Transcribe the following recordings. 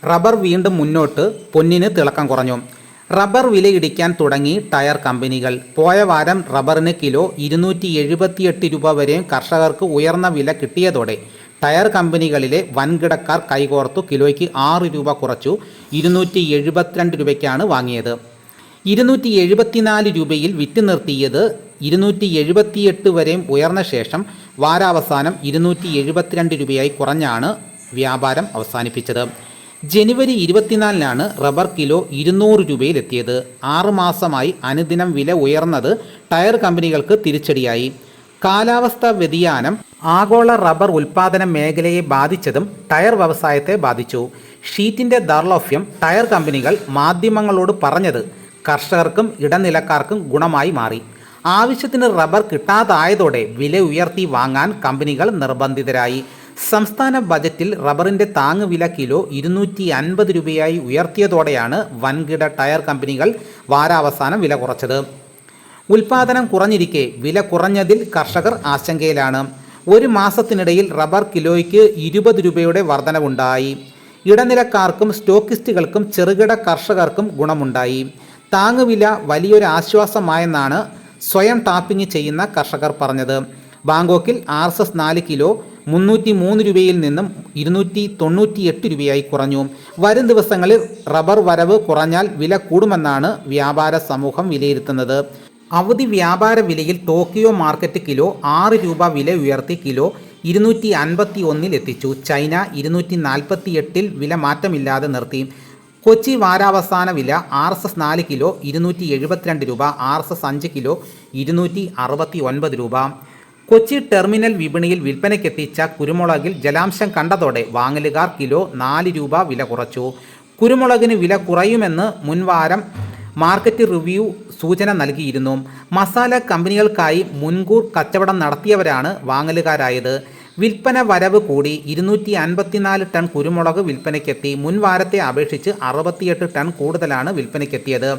Rubber വീണ്ടും മുന്നോട്ട്, പൊന്നിന് തിളക്കം കുറഞ്ഞു. റബ്ബർ വിലയിടിക്കാൻ തുടങ്ങി ടയർ കമ്പനികൾ. പോയ വാരം റബ്ബറിന് കിലോ 278 രൂപ വരെയും കർഷകർക്ക് ഉയർന്ന വില കിട്ടിയതോടെ ടയർ കമ്പനികളിലെ വൻകിടക്കാർ കൈകോർത്തു കിലോയ്ക്ക് 6 രൂപ കുറച്ചു 272 രൂപയ്ക്കാണ് വാങ്ങിയത്. 274 രൂപയിൽ വിറ്റ് നിർത്തിയത് 278 വരെയും ഉയർന്ന ശേഷം വാരാവസാനം 272 രൂപയായി കുറഞ്ഞാണ് വ്യാപാരം അവസാനിപ്പിച്ചത്. ജനുവരി 24-നാണ് റബ്ബർ കിലോ 200 രൂപയിലെത്തിയത്. 6 മാസമായി അനുദിനം വില ഉയർന്നത് ടയർ കമ്പനികൾക്ക് തിരിച്ചടിയായി. കാലാവസ്ഥാ വ്യതിയാനം ആഗോള റബ്ബർ ഉൽപ്പാദന മേഖലയെ ബാധിച്ചതും ടയർ വ്യവസായത്തെ ബാധിച്ചു. ഷീറ്റിൻ്റെ ദൗർലഭ്യം ടയർ കമ്പനികൾ മാധ്യമങ്ങളോട് പറഞ്ഞത് കർഷകർക്കും ഇടനിലക്കാർക്കും ഗുണമായി മാറി. ആവശ്യത്തിന് റബ്ബർ കിട്ടാതായതോടെ വില ഉയർത്തി വാങ്ങാൻ കമ്പനികൾ നിർബന്ധിതരായി. സംസ്ഥാന ബജറ്റിൽ റബ്ബറിൻ്റെ താങ്ങുവില കിലോ 250 രൂപയായി ഉയർത്തിയതോടെയാണ് വൻകിട ടയർ കമ്പനികൾ വാരാവസാനം വില കുറച്ചത്. ഉൽപാദനം കുറഞ്ഞിരിക്കെ വില കുറഞ്ഞതിൽ കർഷകർ ആശങ്കയിലാണ്. ഒരു മാസത്തിനിടയിൽ റബ്ബർ കിലോയ്ക്ക് 20 രൂപയുടെ വർധനവുണ്ടായി. ഇടനിലക്കാർക്കും സ്റ്റോക്കിസ്റ്റുകൾക്കും ചെറുകിട കർഷകർക്കും ഗുണമുണ്ടായി. താങ്ങുവില വലിയൊരു ആശ്വാസമായെന്നാണ് സ്വയം ടാപ്പിംഗ് ചെയ്യുന്ന കർഷകർ പറഞ്ഞത്. ബാങ്കോക്കിൽ RSS 4 കിലോ 303 രൂപയിൽ നിന്നും 298 രൂപയായി കുറഞ്ഞു. വരും ദിവസങ്ങളിൽ റബ്ബർ വരവ് കുറഞ്ഞാൽ വില കൂടുമെന്നാണ് വ്യാപാര സമൂഹം വിലയിരുത്തുന്നത്. അവധി വ്യാപാര വിലയിൽ ടോക്കിയോ മാർക്കറ്റ് കിലോ 6 രൂപ വില ഉയർത്തി കിലോ 251 എത്തിച്ചു. ചൈന 248 വില മാറ്റമില്ലാതെ നിർത്തി. കൊച്ചി വാരാവസാന വില RSS 4 കിലോ 272 രൂപ, RSS 5 കിലോ 269 രൂപ. കൊച്ചി ടെർമിനൽ വിപണിയിൽ വിൽപ്പനയ്ക്കെത്തിച്ച കുരുമുളകിൽ ജലാംശം കണ്ടതോടെ വാങ്ങലുകാർ കിലോ 4 രൂപ വില കുറച്ചു. കുരുമുളകിന് വില കുറയുമെന്ന് മുൻവാരം മാർക്കറ്റ് റിവ്യൂ സൂചന നൽകിയിരുന്നു. മസാല കമ്പനികൾക്കായി മുൻകൂർ കച്ചവടം നടത്തിയവരാണ് വാങ്ങലുകാരായത്. വിൽപ്പന വരവ് കൂടി. 254 ടൺ കുരുമുളക് വിൽപ്പനയ്ക്കെത്തി. മുൻവാരത്തെ അപേക്ഷിച്ച് 68 ടൺ കൂടുതലാണ് വിൽപ്പനയ്ക്കെത്തിയത്.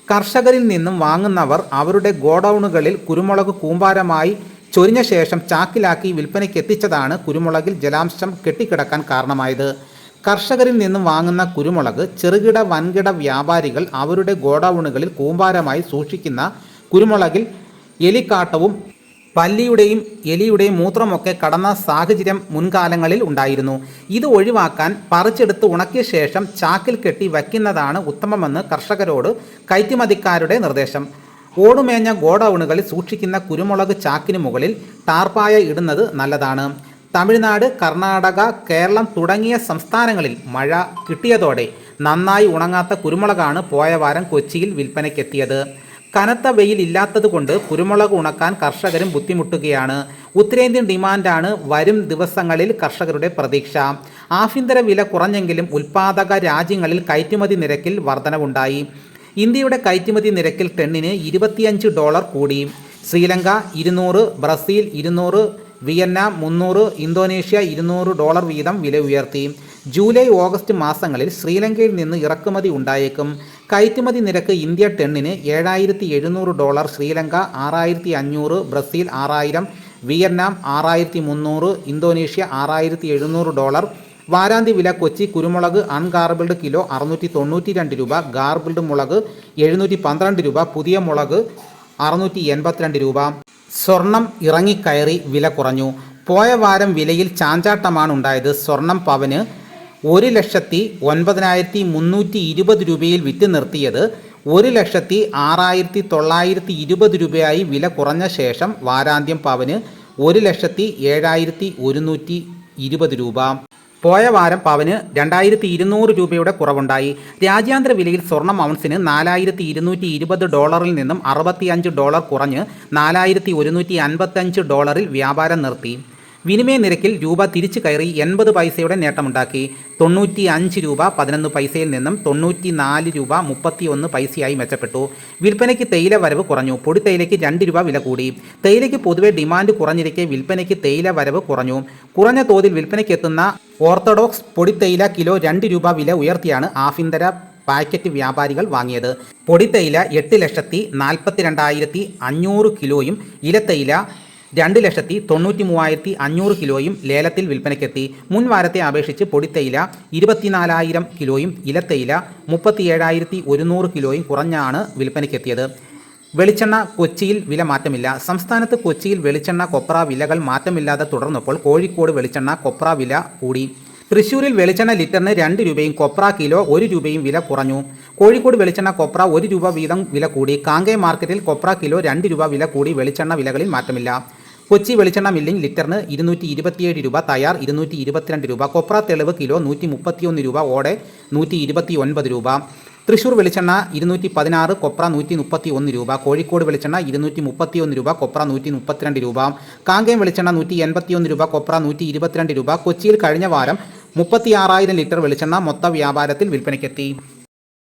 കർഷകരിൽ നിന്നും വാങ്ങുന്നവർ അവരുടെ ഗോഡൌണുകളിൽ കുരുമുളക് കൂമ്പാരമായി ചൊരിഞ്ഞ ശേഷം ചാക്കിലാക്കി വിൽപ്പനയ്ക്കെത്തിച്ചതാണ് കുരുമുളകിൽ ജലാംശം കെട്ടിക്കിടക്കാൻ കാരണമായത്. കർഷകരിൽ നിന്നും വാങ്ങുന്ന കുരുമുളക് ചെറുകിട വൻകിട വ്യാപാരികൾ അവരുടെ ഗോഡൌണുകളിൽ കൂമ്പാരമായി സൂക്ഷിക്കുന്ന കുരുമുളകിൽ എലിക്കാട്ടവും പല്ലിയുടെയും എലിയുടെയും മൂത്രമൊക്കെ കടന്ന സാഹചര്യം മുൻകാലങ്ങളിൽ ഉണ്ടായിരുന്നു. ഇത് ഒഴിവാക്കാൻ പറിച്ചെടുത്ത് ഉണക്കിയ ശേഷം ചാക്കിൽ കെട്ടി വയ്ക്കുന്നതാണ് ഉത്തമമെന്ന് കർഷകരോട് കയറ്റുമതിക്കാരുടെ നിർദ്ദേശം. ഓടുമേഞ്ഞ ഗോഡൌണുകളിൽ സൂക്ഷിക്കുന്ന കുരുമുളക് ചാക്കിന് മുകളിൽ ടാർപ്പായ ഇടുന്നത് നല്ലതാണ്. തമിഴ്നാട്, കർണാടക, കേരളം തുടങ്ങിയ സംസ്ഥാനങ്ങളിൽ മഴ കിട്ടിയതോടെ നന്നായി ഉണങ്ങാത്ത കുരുമുളകാണ് പോയ വാരം കൊച്ചിയിൽ വിൽപ്പനയ്ക്കെത്തിയത്. കനത്ത വെയിൽ ഇല്ലാത്തതുകൊണ്ട് കുരുമുളക് ഉണക്കാൻ കർഷകരും ബുദ്ധിമുട്ടുകയാണ്. ഉത്തരേന്ത്യൻ ഡിമാൻഡാണ് വരും ദിവസങ്ങളിൽ കർഷകരുടെ പ്രതീക്ഷ. ആഭ്യന്തര വില കുറഞ്ഞെങ്കിലും ഉൽപ്പാദക രാജ്യങ്ങളിൽ കയറ്റുമതി നിരക്കിൽ വർധനവുണ്ടായി. ഇന്ത്യയുടെ കയറ്റുമതി നിരക്കിൽ ടണ്ണിന് $25 കൂടി. ശ്രീലങ്ക 200, ബ്രസീൽ 200, വിയറ്റ്നാം 300, ഇന്തോനേഷ്യ $200 വീതം വില ഉയർത്തി. ജൂലൈ, ഓഗസ്റ്റ് മാസങ്ങളിൽ ശ്രീലങ്കയിൽ നിന്ന് ഇറക്കുമതി ഉണ്ടായേക്കും. കയറ്റുമതി നിരക്ക് ഇന്ത്യ ടണ്ണിന് $7,700, ശ്രീലങ്ക 6,500, ബ്രസീൽ 6,000, വിയറ്റ്നാം 6,300, ഇന്തോനേഷ്യ $6,700. വാരാന്ത്യ വില കൊച്ചി കുരുമുളക് അൺഗാർബിൾഡ് കിലോ 692 രൂപ, ഗാർബിൾഡ് മുളക് 712 രൂപ, പുതിയ മുളക് 682 രൂപ. സ്വർണം ഇറങ്ങിക്കയറി വില കുറഞ്ഞു. പോയ വാരം വിലയിൽ ചാഞ്ചാട്ടമാണ് ഉണ്ടായത്. സ്വർണം പവന് 1,09,320 രൂപയിൽ വിറ്റ് നിർത്തിയത് 1,06,920 രൂപയായി വില കുറഞ്ഞ ശേഷം വാരാന്ത്യം പവന് 1,07,120 രൂപ. പോയ വാരം പവന് 2,200 രൂപയുടെ കുറവുണ്ടായി. രാജ്യാന്തര വിലയിൽ സ്വർണം ഔൺസിന് $4,220 നിന്നും $65 കുറഞ്ഞ് $4,155 വ്യാപാരം നിർത്തി. വിനിമയ നിരക്കിൽ രൂപ തിരിച്ചു കയറി 80 പൈസയുടെ നേട്ടമുണ്ടാക്കി. 95 രൂപ 11 പൈസയിൽ നിന്നും 94 രൂപ 31 പൈസയായി മെച്ചപ്പെട്ടു. വിൽപ്പനയ്ക്ക് തേയില വരവ് കുറഞ്ഞു. പൊടി തേയിലയ്ക്ക് 2 രൂപ വില കൂടി. തേയിലയ്ക്ക് പൊതുവെ ഡിമാൻഡ് കുറഞ്ഞിരിക്കെ വിൽപ്പനയ്ക്ക് തേയില വരവ് കുറഞ്ഞു. കുറഞ്ഞ തോതിൽ വിൽപ്പനയ്ക്കെത്തുന്ന ഓർത്തഡോക്സ് പൊടി തേയില കിലോ 2 രൂപ വില ഉയർത്തിയാണ് ആഭ്യന്തര പാക്കറ്റ് വ്യാപാരികൾ വാങ്ങിയത്. പൊടി തേയില 8,42,500 കിലോയും ഇലത്തേയില 2,93,500 കിലോയും ലേലത്തിൽ വിൽപ്പനയ്ക്കെത്തി. മുൻ വാരത്തെ അപേക്ഷിച്ച് പൊടിത്തൈല 24,000 കിലോയും ഇലത്തൈല 37,100 കിലോയും കുറഞ്ഞാണ് വിൽപ്പനയ്ക്കെത്തിയത്. വെളിച്ചെണ്ണ കൊച്ചിയിൽ വില മാറ്റമില്ല. സംസ്ഥാനത്ത് കൊച്ചിയിൽ വെളിച്ചെണ്ണ കൊപ്ര വിലകൾ മാറ്റമില്ലാതെ തുടർന്നപ്പോൾ കോഴിക്കോട് വെളിച്ചെണ്ണ കൊപ്ര വില കൂടി. തൃശ്ശൂരിൽ വെളിച്ചെണ്ണ ലിറ്ററിന് 2 രൂപയും കൊപ്ര കിലോ 1 രൂപയും വില കുറഞ്ഞു. കോഴിക്കോട് വെളിച്ചെണ്ണ കൊപ്ര 1 രൂപ വീതം വില കൂടി. കാങ്കയം മാർക്കറ്റിൽ കൊപ്ര കിലോ 2 രൂപ വില കൂടി. വെളിച്ചെണ്ണ വിലകളിൽ മാറ്റമില്ല. കൊച്ചി വെളിച്ചെണ്ണ മില്ലിംഗ് ലിറ്ററിന് 227 രൂപ, തയ്യാർ 222 രൂപ, കൊപ്ര തെളിവ് കിലോ 131 രൂപ, ഓടെ 129 രൂപ. തൃശ്ശൂർ വെളിച്ചെണ്ണ 216, കൊപ്ര 131 രൂപ. കോഴിക്കോട് വെളിച്ചെണ്ണ 231 രൂപ, കൊപ്ര 132 രൂപ. കാങ്കയം വെളിച്ചെണ്ണ 181 രൂപ, കൊപ്ര 122 രൂപ. കൊച്ചിയിൽ കഴിഞ്ഞ വാരം 36,000 ലിറ്റർ വെളിച്ചെണ്ണ മൊത്ത വ്യാപാരത്തിൽ വിൽപ്പനയ്ക്കെത്തി.